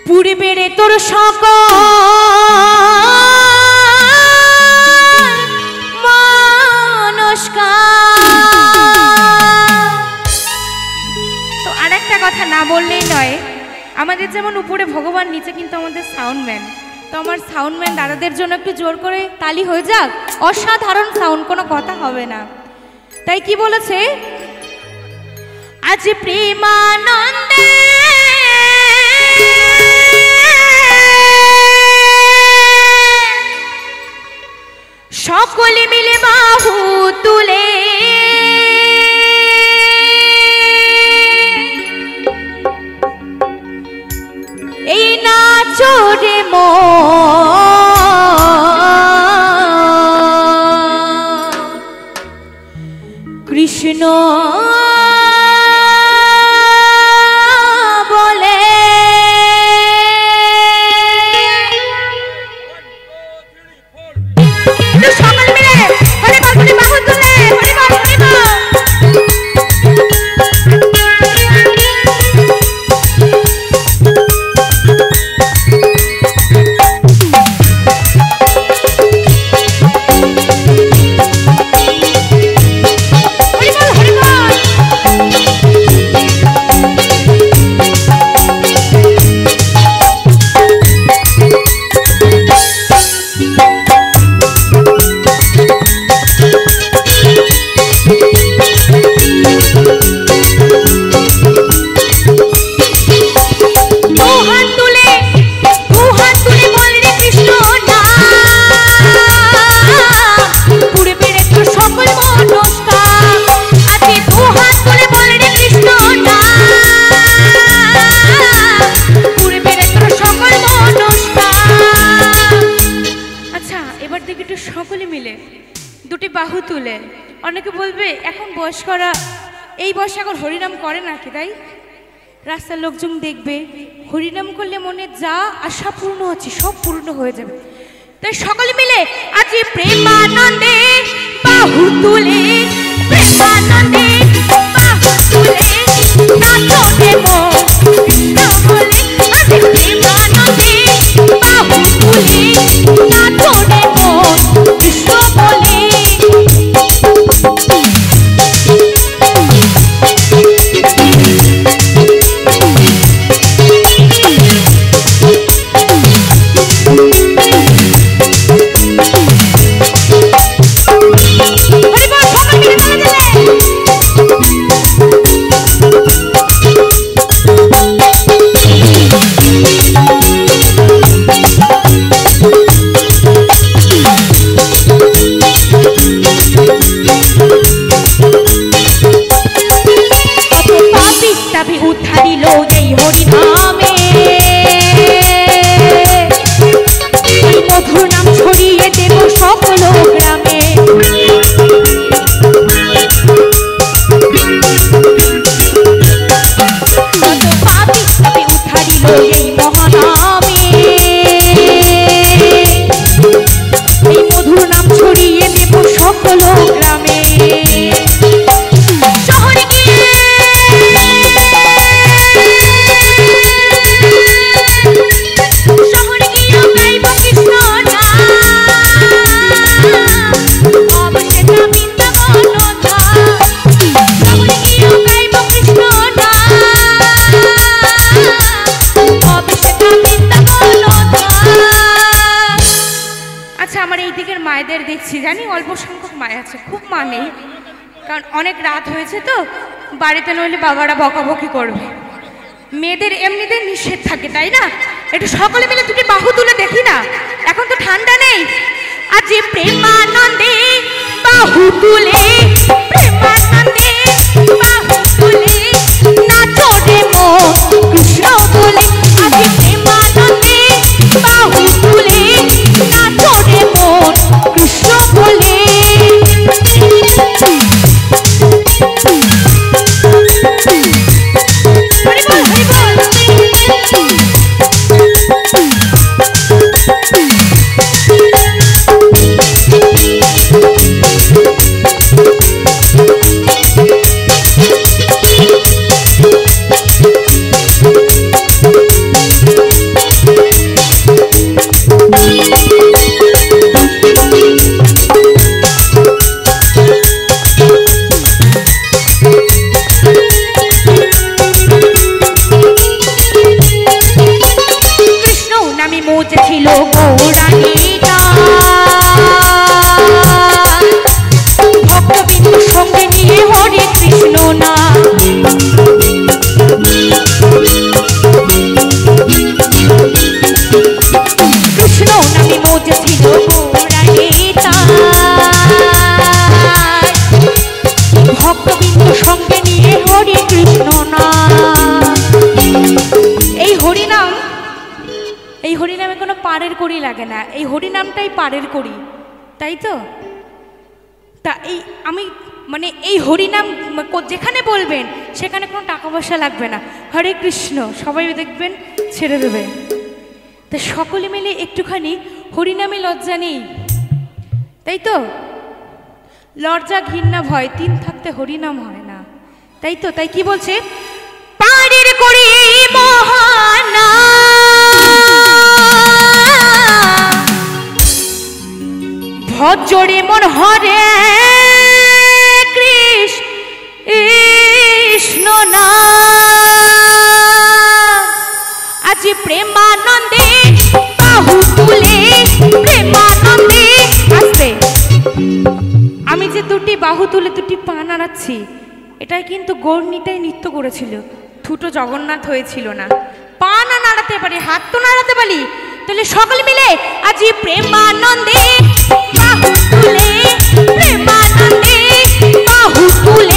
পূর্বেরে তোর সকল তো আরেকটা কথা না বললেই নয়, আমাদের যেমন উপরে ভগবান, নিচে কিন্তু আমাদের সাউন্ডম্যান। তো আমার সাউন্ডম্যান দাদাদের জন্য একটু জোর করে তালি হয়ে যাক। অসাধারণ সাউন্ড, কোনো কথা হবে না। তাই কি বলেছে, আজ প্রেমানন্দে সকলে মিলে বাহু তুলে এই নাচো রে কৃষ্ণ বলে। সকল মিলে হরে বাবুনি বাহু তুলে হরে বাবুনি বাহু বাহু তুলে। অনেকে বলবে এখন বয়স্করা এই বয়সে এখন হরিনাম করে নাকি, তাই রাস্তার লোকজন দেখবে হরিনাম করলে মনে যা আশা পূর্ণ হচ্ছে সব পূর্ণ হয়ে যাবে। তাই সকলে মিলে আজ প্রেমানন্দে বাহু তুলে, প্রেমানন্দে বাহু তুলে নাচো রে কৃষ্ণ বলে। আজ প্রেমানন্দে বাহু তুলে নাচো রে কৃষ্ণ বলে। উদ্ধারিল এই হরিনামে, মধুর নাম ছড়িয়ে দেব সকল গ্রামে। উদ্ধারিল এই মহানামে, এই মধুর নাম ছড়িয়ে দেব সকল গ্রামে। মায়েদের দেখছি, জানি অল্প সংখ্যক মায় আছে, খুব মা নেই, কারণ অনেক রাত হয়েছে তো বাড়িতে নইলে বাবারা বকাবকি করবে। মেয়েদের এমনিতে নিষেধ থাকে, তাই না? একটু সকলে মিলে দুটি বাহু তুলে দেখি না, এখন তো ঠান্ডা নেই। আজ প্রেমানন্দে বাহু তুলে, প্রেমানন্দে বাহু তুলে নাচো রে কৃষ্ণ বলে। আজ প্রেমানন্দে বাহু তুলে নাচো রে কৃষ্ণ বলে। ছিল গৌরানীটা, ভক্তবিন্দু সঙ্গে নিয়ে হরে কৃষ্ণ না। কৃষ্ণ নামে মজে ছিল গৌরানীটা, ভক্তবিন্দু সঙ্গে নিয়ে হরে কৃষ্ণ না। এই হরিনামে কোনো পারের কড়ি লাগে না, এই হরিনামটাই পারের কড়ি, তাই তো? তা এই আমি মানে এই হরিনাম যেখানে বলবেন সেখানে কোনো টাকা পয়সা লাগবে না, হরে কৃষ্ণ সবাই দেখবেন ছেড়ে দেবে। তা সকলে মিলে একটুখানি হরিনামে লজ্জা নেই, তাই তো? লজ্জা ঘৃণা ভয় তিন থাকতে হরিনাম হয় না, তাই তো? তাই কি বলছে? পারের করি মহানা ভজরে মন হরে কৃষ্ণ না। আজ প্রেমানন্দে বাহু তুলে প্রেমানন্দে আসবে। আমি যে দুটি বাহু তুলে দুটি পা নাড়াচ্ছি, এটাই কিন্তু গৌরনীতাই নৃত্য করেছিল, ঠুটো জগন্নাথ হয়েছিল না। পা না নাড়াতে পারি, হাত তো নাড়াতে পারি, তাহলে সকল মিলে আজ প্রেমানন্দে বাহু তুলে প্রেমানন্দে বাহু তুলে